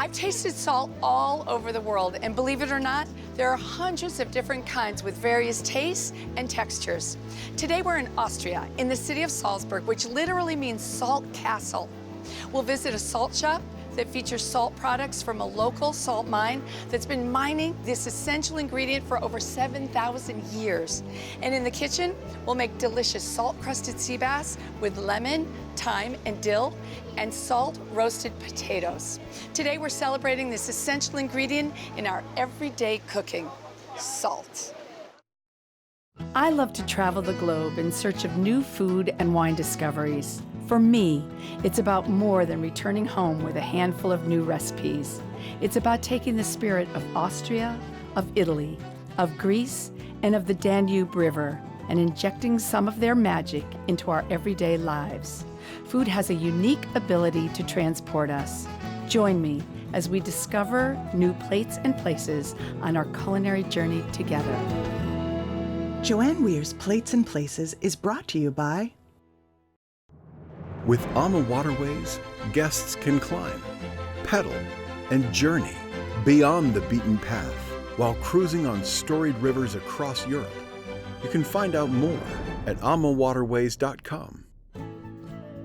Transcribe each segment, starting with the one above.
I've tasted salt all over the world, and believe it or not, there are hundreds of different kinds with various tastes and textures. Today we're in Austria, in the city of Salzburg, which literally means salt castle. We'll visit a salt shop that features salt products from a local salt mine that's been mining this essential ingredient for over 7,000 years. And in the kitchen, we'll make delicious salt-crusted sea bass with lemon, thyme, and dill, and salt-roasted potatoes. Today, we're celebrating this essential ingredient in our everyday cooking, salt. I love to travel the globe in search of new food and wine discoveries. For me, it's about more than returning home with a handful of new recipes. It's about taking the spirit of Austria, of Italy, of Greece, and of the Danube River and injecting some of their magic into our everyday lives. Food has a unique ability to transport us. Join me as we discover new plates and places on our culinary journey together. Joanne Weir's Plates and Places is brought to you by... With AMA Waterways, guests can climb, pedal, and journey beyond the beaten path while cruising on storied rivers across Europe. You can find out more at amawaterways.com.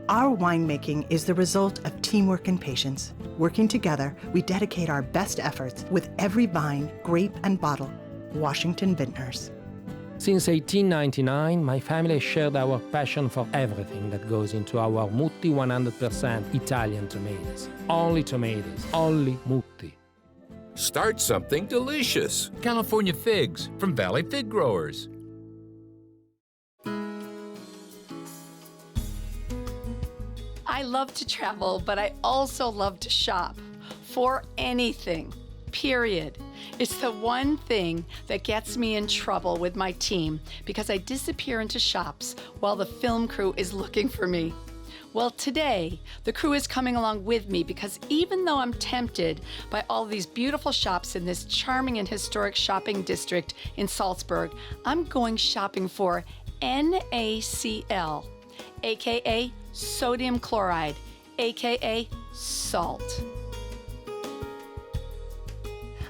Our winemaking is the result of teamwork and patience. Working together, we dedicate our best efforts with every vine, grape, and bottle. Washington Vintners. Since 1899, my family shared our passion for everything that goes into our Mutti 100% Italian tomatoes. Only tomatoes, only Mutti. Start something delicious. California figs from Valley Fig Growers. I love to travel, but I also love to shop for anything, period. It's the one thing that gets me in trouble with my team because I disappear into shops while the film crew is looking for me. Well, today, the crew is coming along with me because even though I'm tempted by all these beautiful shops in this charming and historic shopping district in Salzburg, I'm going shopping for NaCl, aka sodium chloride, aka salt.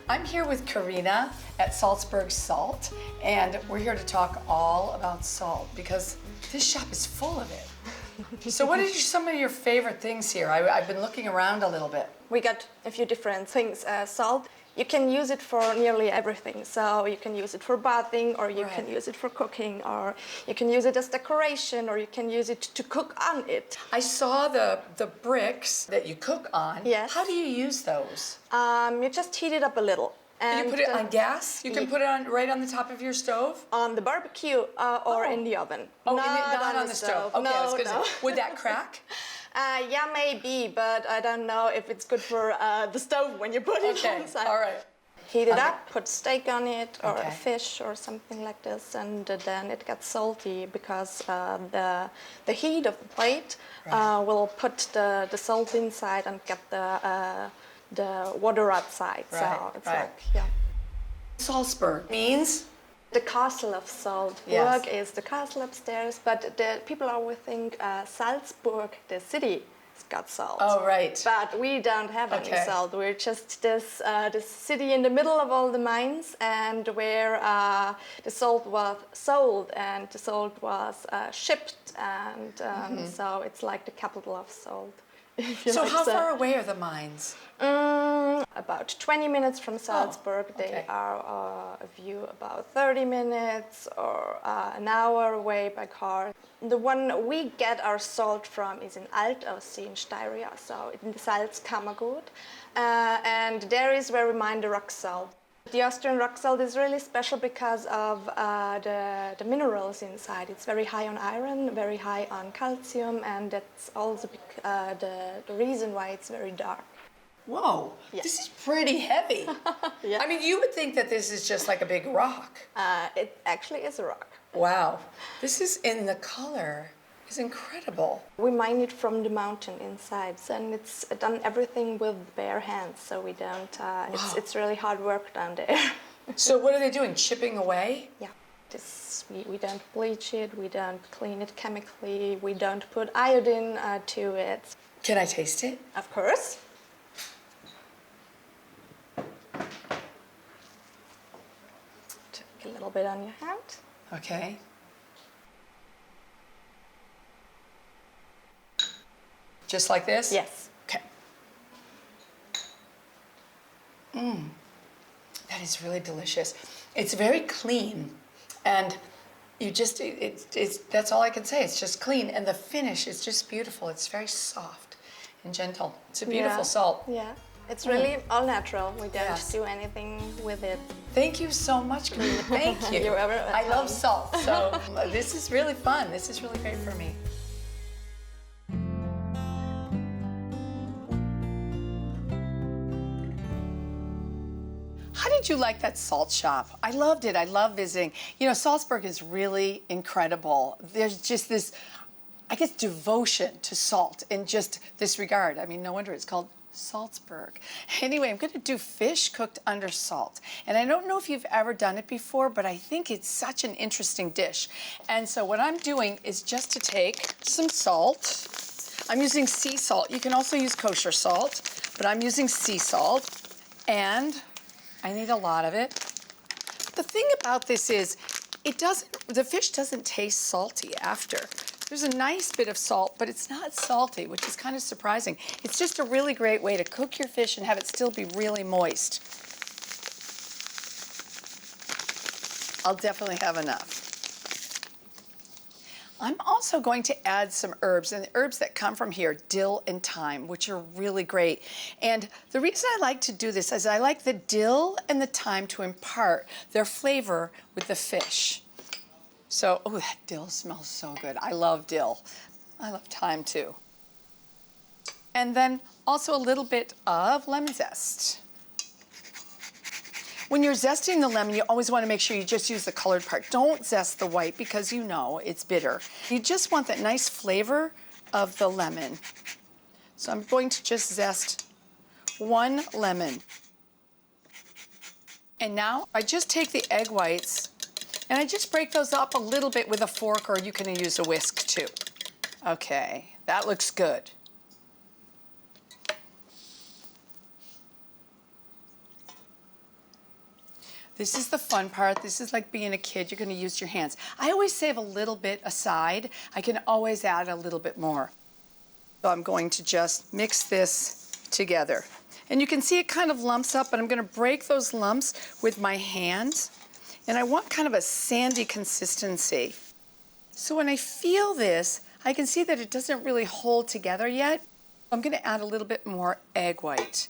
I'm here with Karina at Salzburg Salt, and we're here to talk all about salt because this shop is full of it. So what are some of your favorite things here? I've been looking around a little bit. We got a few different things. Salt, you can use it for nearly everything. So you can use it for bathing, or you can use it for cooking, or you can use it as decoration, or you can use it to cook on it. I saw the bricks that you cook on. Yes. How do you use those? You just heat it up a little. And you put it on gas? You can put it on right on the top of your stove? On the barbecue or in the oven. Oh, not on the stove. Okay, that's good. No. Would that crack? Yeah, maybe, but I don't know if it's good for the stove when you put it inside. All right. Heat it up, put steak on it, or a fish, or something like this, and then it gets salty because the heat of the plate will put the salt inside and get the water outside. So it's like, yeah. Salzburg means? The castle of salt. Yes. Burg is the castle upstairs, but the people always think Salzburg, the city, has got salt. Oh, right. But we don't have any salt. We're just this city in the middle of all the mines, and where the salt was sold and the salt was shipped, and so it's like the capital of salt. So like how far away are the mines? About 20 minutes from Salzburg. They are a view about 30 minutes or an hour away by car. The one we get our salt from is in Altaussee in Styria, so in the Salzkammergut. And there is where we mine the rock salt. The Austrian rock salt is really special because of the minerals inside. It's very high on iron, very high on calcium, and that's also the reason why it's very dark. Whoa, this is pretty heavy. Yeah. I mean, you would think that this is just like a big rock. It actually is a rock. Wow, this is in the color. It's incredible. We mine it from the mountain inside, and it's done everything with bare hands, so we don't, it's really hard work down there. So what are they doing, chipping away? Yeah, we don't bleach it, we don't clean it chemically, we don't put iodine to it. Can I taste it? Of course. a little bit on your hand. Okay. Just like this? Yes. Okay. That is really delicious. It's very clean, and you just, it's that's all I can say. It's just clean, and the finish is just beautiful. It's very soft and gentle. It's a beautiful salt. Yeah. It's really all natural. We don't Yes. do anything with it. Thank you so much, Camila. Thank you. You're ever I love welcome. salt, so this is really fun. This is really great for me. How did you like that salt shop? I loved it. I love visiting. You know, Salzburg is really incredible. There's just this, I guess, devotion to salt in just this regard. I mean, no wonder it's called Salzburg. Anyway, I'm going to do fish cooked under salt. And I don't know if you've ever done it before, but I think it's such an interesting dish. And so what I'm doing is just to take some salt. I'm using sea salt. You can also use kosher salt, but I'm using sea salt. And I need a lot of it. The thing about this is the fish doesn't taste salty after. There's a nice bit of salt, but it's not salty, which is kind of surprising. It's just a really great way to cook your fish and have it still be really moist. I'll definitely have enough. I'm also going to add some herbs, and the herbs that come from here, dill and thyme, which are really great. And the reason I like to do this is I like the dill and the thyme to impart their flavor with the fish. So, oh, that dill smells so good. I love dill. I love thyme too. And then also a little bit of lemon zest. When you're zesting the lemon, you always want to make sure you just use the colored part. Don't zest the white because you know it's bitter. You just want that nice flavor of the lemon. So I'm going to just zest 1 lemon. And now I just take the egg whites and I just break those up a little bit with a fork, or you can use a whisk too. Okay, that looks good. This is the fun part. This is like being a kid. You're going to use your hands. I always save a little bit aside. I can always add a little bit more. So I'm going to just mix this together. And you can see it kind of lumps up, but I'm going to break those lumps with my hands. And I want kind of a sandy consistency. So when I feel this, I can see that it doesn't really hold together yet. I'm going to add a little bit more egg white.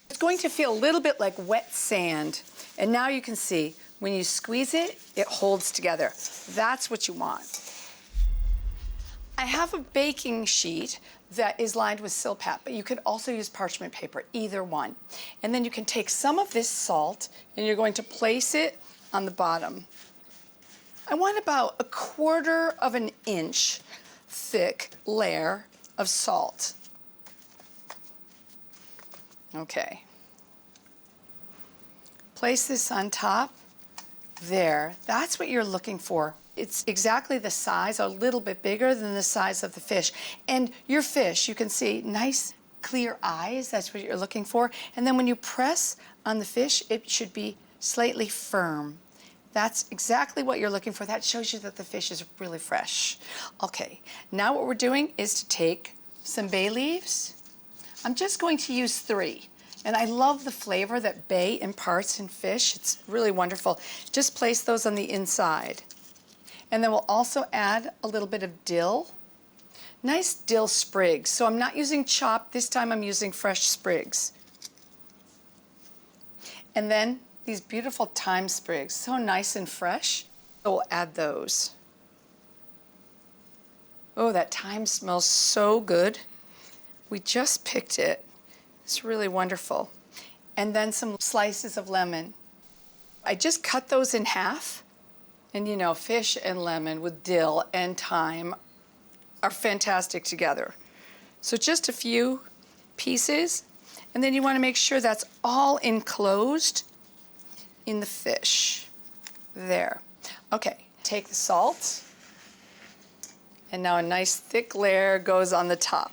It's going to feel a little bit like wet sand. And now you can see, when you squeeze it, it holds together. That's what you want. I have a baking sheet that is lined with silpat, but you could also use parchment paper, either one. And then you can take some of this salt and you're going to place it on the bottom. I want about 1/4 inch thick layer of salt. Okay. Place this on top. There. That's what you're looking for. It's exactly the size, a little bit bigger than the size of the fish. And your fish, you can see nice, clear eyes. That's what you're looking for. And then when you press on the fish, it should be slightly firm. That's exactly what you're looking for. That shows you that the fish is really fresh. Okay, now what we're doing is to take some bay leaves. I'm just going to use 3. And I love the flavor that bay imparts in fish. It's really wonderful. Just place those on the inside. And then we'll also add a little bit of dill. Nice dill sprigs. So I'm not using chopped. This time I'm using fresh sprigs. And then these beautiful thyme sprigs. So nice and fresh. So we'll add those. Oh, that thyme smells so good. We just picked it. It's really wonderful. And then some slices of lemon. I just cut those in half. And you know, fish and lemon with dill and thyme are fantastic together. So just a few pieces. And then you want to make sure that's all enclosed in the fish. There. Okay, take the salt. And now a nice thick layer goes on the top.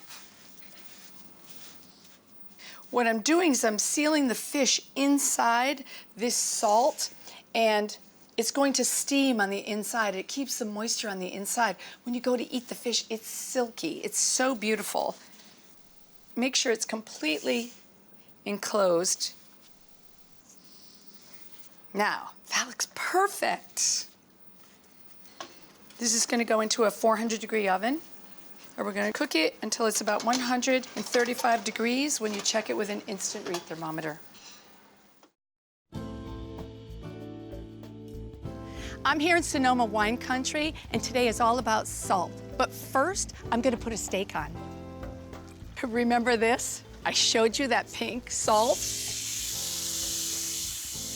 What I'm doing is I'm sealing the fish inside this salt, and it's going to steam on the inside. It keeps the moisture on the inside. When you go to eat the fish, it's silky. It's so beautiful. Make sure it's completely enclosed. Now, that looks perfect. This is going to go into a 400-degree oven, or we're going to cook it until it's about 135 degrees when you check it with an instant read thermometer. I'm here in Sonoma wine country, and today is all about salt. But first, I'm going to put a steak on. Remember this? I showed you that pink salt.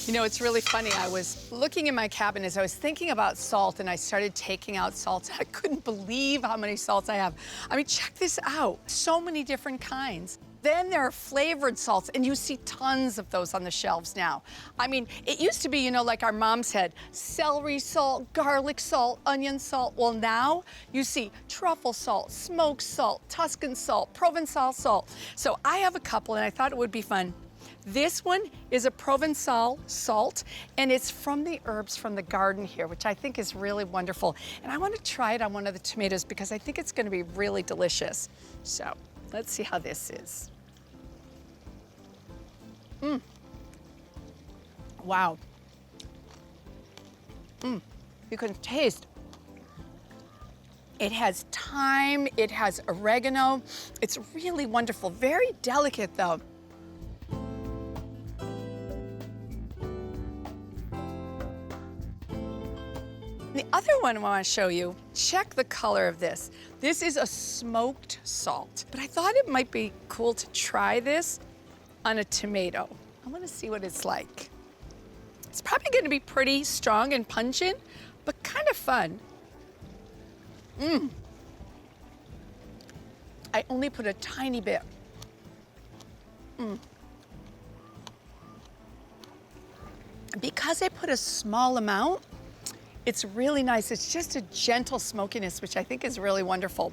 You know, it's really funny. I was looking in my cabinet as I was thinking about salt, and I started taking out salts. I couldn't believe how many salts I have. I mean, check this out. So many different kinds. Then there are flavored salts, and you see tons of those on the shelves now. I mean, it used to be, you know, like our mom said, celery salt, garlic salt, onion salt. Well, now you see truffle salt, smoked salt, Tuscan salt, Provençal salt. So I have a couple, and I thought it would be fun. This one is a Provençal salt, and it's from the herbs from the garden here, which I think is really wonderful. And I want to try it on one of the tomatoes because I think it's going to be really delicious. So let's see how this is. Wow. You can taste. It has thyme, it has oregano. It's really wonderful. Very delicate, though. The other one I want to show you, check the color of this. This is a smoked salt, but I thought it might be cool to try this on a tomato. I want to see what it's like. It's probably going to be pretty strong and pungent, but kind of fun. I only put a tiny bit. Because I put a small amount, it's really nice. It's just a gentle smokiness, which I think is really wonderful.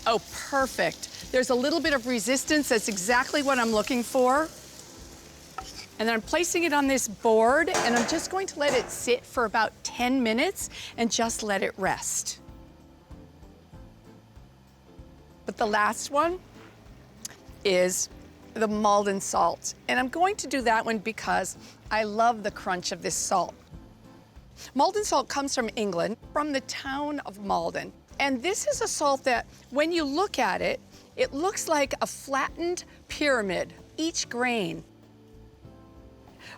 Oh, perfect. There's a little bit of resistance. That's exactly what I'm looking for. And then I'm placing it on this board, and I'm just going to let it sit for about 10 minutes and just let it rest. But the last one is the Maldon salt. And I'm going to do that one because I love the crunch of this salt. Maldon salt comes from England, from the town of Maldon. And this is a salt that, when you look at it, it looks like a flattened pyramid, each grain.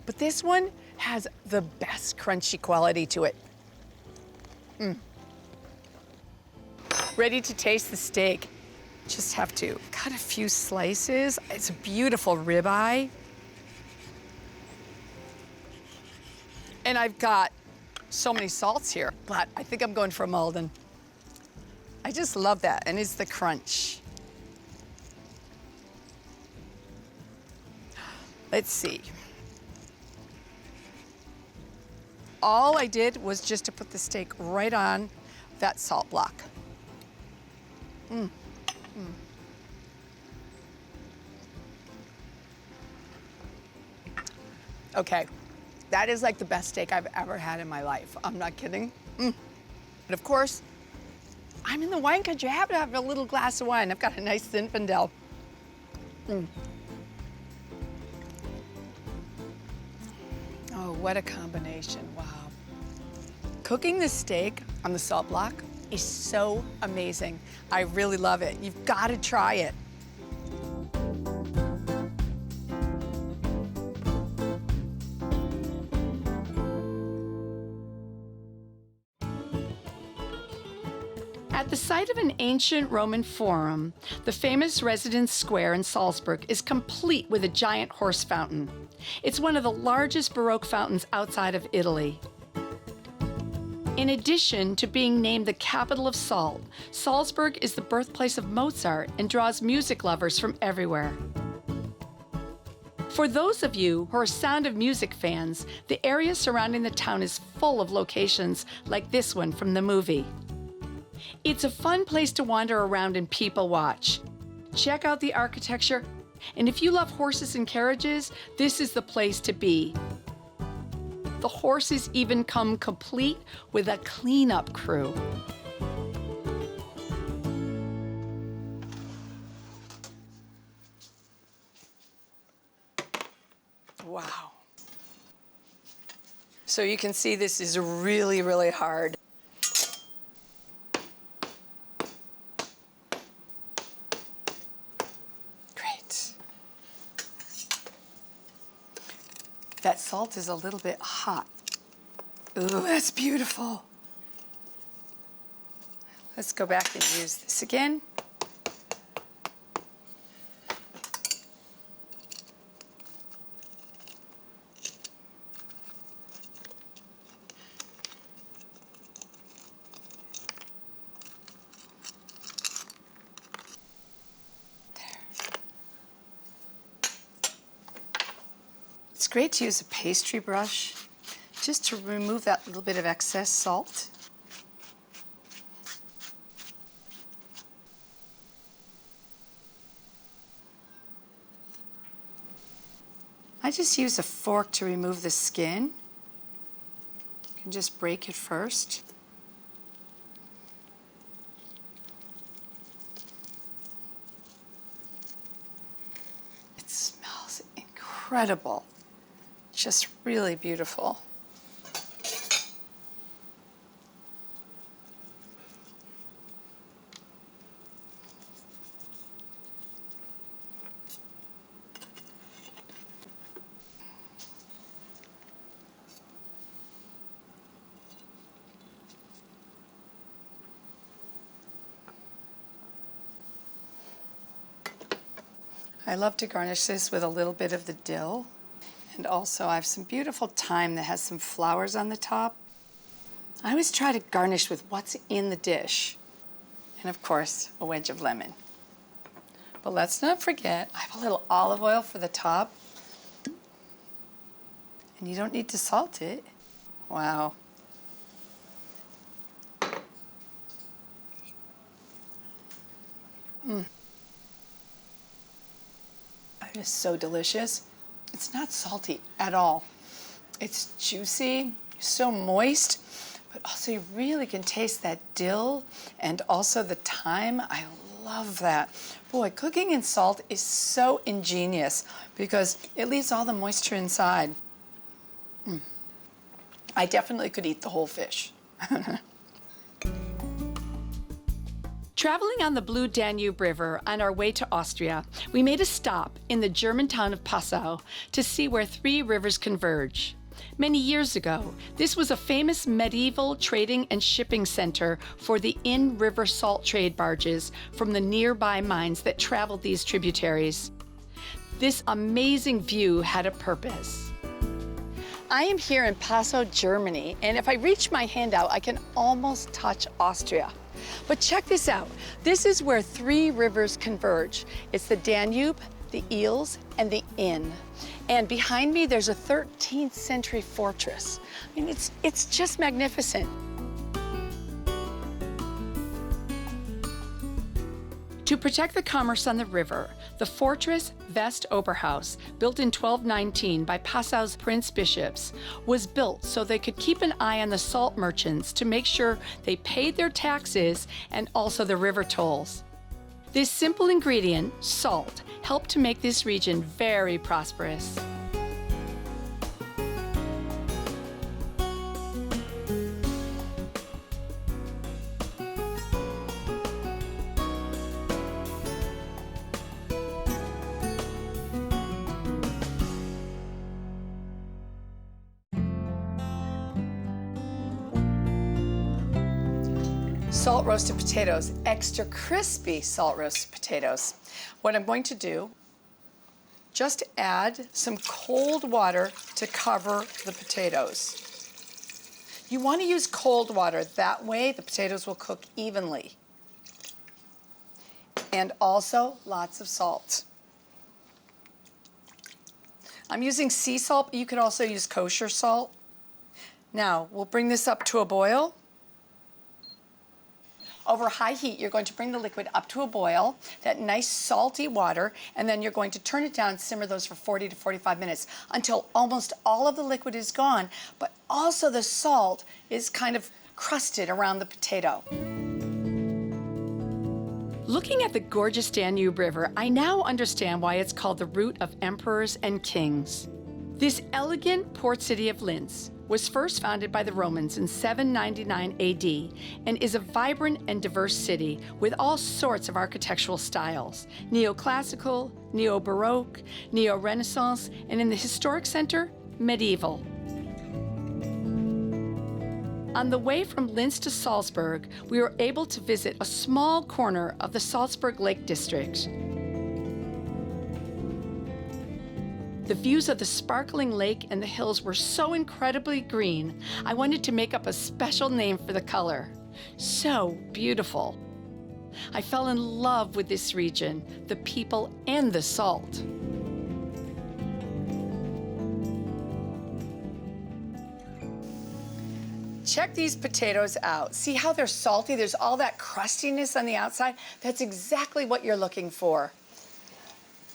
But this one has the best crunchy quality to it. Ready to taste the steak. Just have to cut a few slices. It's a beautiful ribeye. And I've got so many salts here, but I think I'm going for Maldon. I just love that, and it's the crunch. Let's see. All I did was just to put the steak right on that salt block. Okay, that is like the best steak I've ever had in my life. I'm not kidding. But of course, I'm in the wine country. I have to have a little glass of wine. I've got a nice Zinfandel. Oh, what a combination, wow. Cooking the steak on the salt block is so amazing. I really love it. You've got to try it. At the site of an ancient Roman forum, the famous residence square in Salzburg is complete with a giant horse fountain. It's one of the largest baroque fountains outside of Italy. In addition to being named the capital of salt, Salzburg is the birthplace of Mozart and draws music lovers from everywhere. For those of you who are Sound of Music fans, the area surrounding the town is full of locations like this one from the movie. It's a fun place to wander around and people watch. Check out the architecture, and if you love horses and carriages, this is the place to be. The horses even come complete with a cleanup crew. Wow. So you can see this is really, really hard. Great. That salt is a little bit hot. Ooh, that's beautiful. Let's go back and use this again. It's great to use a pastry brush just to remove that little bit of excess salt. I just use a fork to remove the skin. You can just break it first. It smells incredible. Just really beautiful. I love to garnish this with a little bit of the dill. And also I have some beautiful thyme that has some flowers on the top. I always try to garnish with what's in the dish. And of course, a wedge of lemon. But let's not forget, I have a little olive oil for the top. And you don't need to salt it. Wow. It is so delicious. It's not salty at all. It's juicy, so moist, but also you really can taste that dill and also the thyme. I love that. Boy, cooking in salt is so ingenious because it leaves all the moisture inside. I definitely could eat the whole fish. Traveling on the Blue Danube River on our way to Austria, we made a stop in the German town of Passau to see where three rivers converge. Many years ago, this was a famous medieval trading and shipping center for the in-river salt trade barges from the nearby mines that traveled these tributaries. This amazing view had a purpose. I am here in Passau, Germany, and if I reach my hand out, I can almost touch Austria. But check this out. This is where three rivers converge. It's the Danube, the Eels, and the Inn. And behind me, there's a 13th century fortress. I mean, it's just magnificent. To protect the commerce on the river, the fortress West Oberhaus, built in 1219 by Passau's prince bishops, was built so they could keep an eye on the salt merchants to make sure they paid their taxes and also the river tolls. This simple ingredient, salt, helped to make this region very prosperous. Salt roasted potatoes, extra crispy salt roasted potatoes. What I'm going to do, just add some cold water to cover the potatoes. You want to use cold water, that way the potatoes will cook evenly. And also lots of salt. I'm using sea salt, but you could also use kosher salt. Now, we'll bring this up to a boil. Over high heat, you're going to bring the liquid up to a boil, that nice salty water, and then you're going to turn it down and simmer those for 40 to 45 minutes until almost all of the liquid is gone, but also the salt is kind of crusted around the potato. Looking at the gorgeous Danube River, I now understand why it's called the route of emperors and kings. This elegant port city of Linz was first founded by the Romans in 799 AD and is a vibrant and diverse city with all sorts of architectural styles: neoclassical, neo-baroque, neo-Renaissance, and in the historic center, medieval. On the way from Linz to Salzburg, we were able to visit a small corner of the Salzburg Lake District. The views of the sparkling lake and the hills were so incredibly green, I wanted to make up a special name for the color. So beautiful. I fell in love with this region, the people, and the salt. Check these potatoes out. See how they're salty? There's all that crustiness on the outside. That's exactly what you're looking for.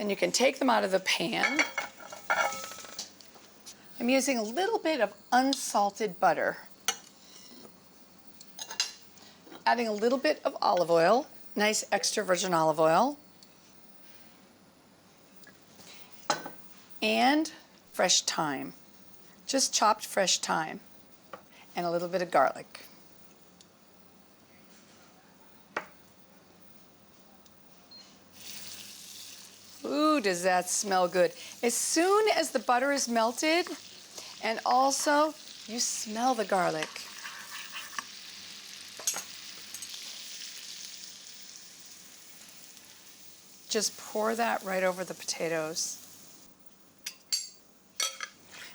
And you can take them out of the pan. I'm using a little bit of unsalted butter. Adding a little bit of olive oil, nice extra virgin olive oil. And fresh thyme, just chopped fresh thyme. And a little bit of garlic. Ooh, does that smell good. As soon as the butter is melted, and also you smell the garlic. Just pour that right over the potatoes.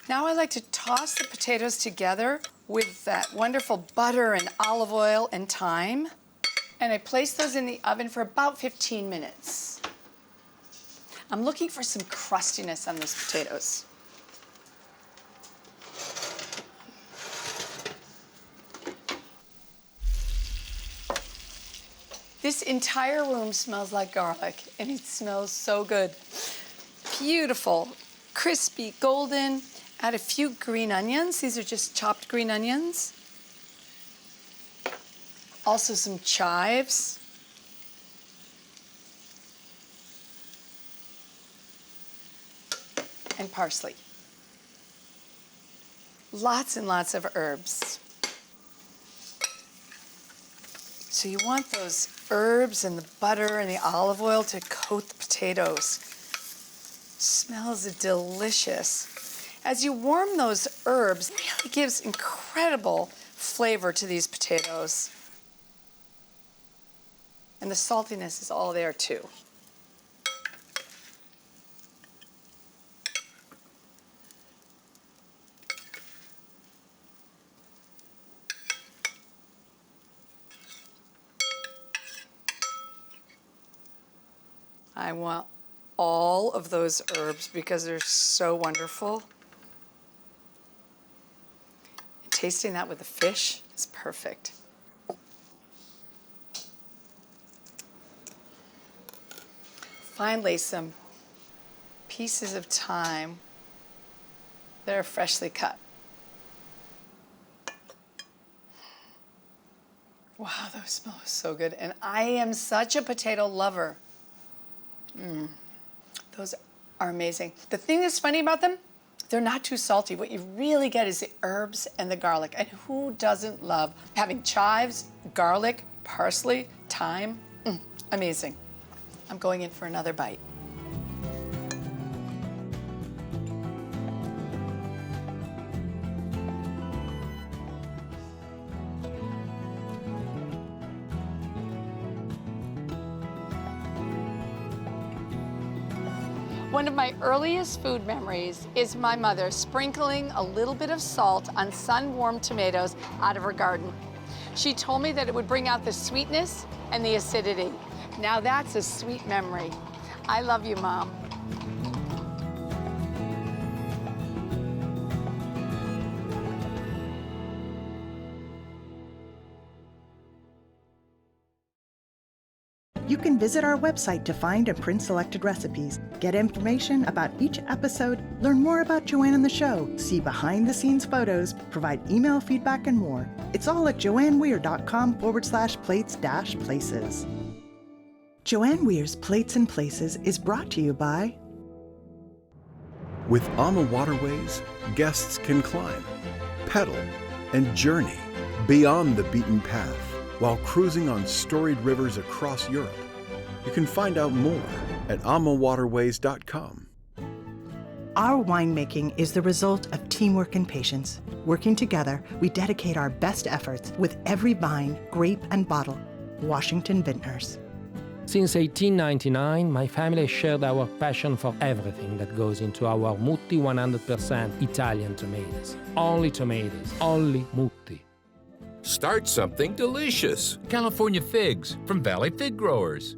Now I like to toss the potatoes together with that wonderful butter and olive oil and thyme. And I place those in the oven for about 15 minutes. I'm looking for some crustiness on those potatoes. This entire room smells like garlic, and it smells so good. Beautiful, crispy, golden. Add a few green onions. These are just chopped green onions. Also some chives. And parsley. Lots and lots of herbs. So you want those herbs and the butter and the olive oil to coat the potatoes. Smells delicious. As you warm those herbs, it really gives incredible flavor to these potatoes. And the saltiness is all there too. I want all of those herbs because they're so wonderful. Tasting that with the fish is perfect. Finally, some pieces of thyme that are freshly cut. Wow, those smell so good. And I am such a potato lover. Those are amazing. The thing that's funny about them, they're not too salty. What you really get is the herbs and the garlic. And who doesn't love having chives, garlic, parsley, thyme? Amazing. I'm going in for another bite. One of my earliest food memories is my mother sprinkling a little bit of salt on sun-warmed tomatoes out of her garden. She told me that it would bring out the sweetness and the acidity. Now that's a sweet memory. I love you, Mom. You can visit our website to find and print selected recipes, get information about each episode, learn more about Joanne and the show, see behind-the-scenes photos, provide email feedback, and more. It's all at joanneweir.com/plates-places. Joanne Weir's Plates and Places is brought to you by... With AMA Waterways, guests can climb, pedal, and journey beyond the beaten path while cruising on storied rivers across Europe. You can find out more at amawaterways.com. Our winemaking is the result of teamwork and patience. Working together, we dedicate our best efforts with every vine, grape, and bottle. Washington Vintners. Since 1899, my family shared our passion for everything that goes into our Mutti 100% Italian tomatoes. Only Mutti. Start something delicious. California figs from Valley Fig Growers.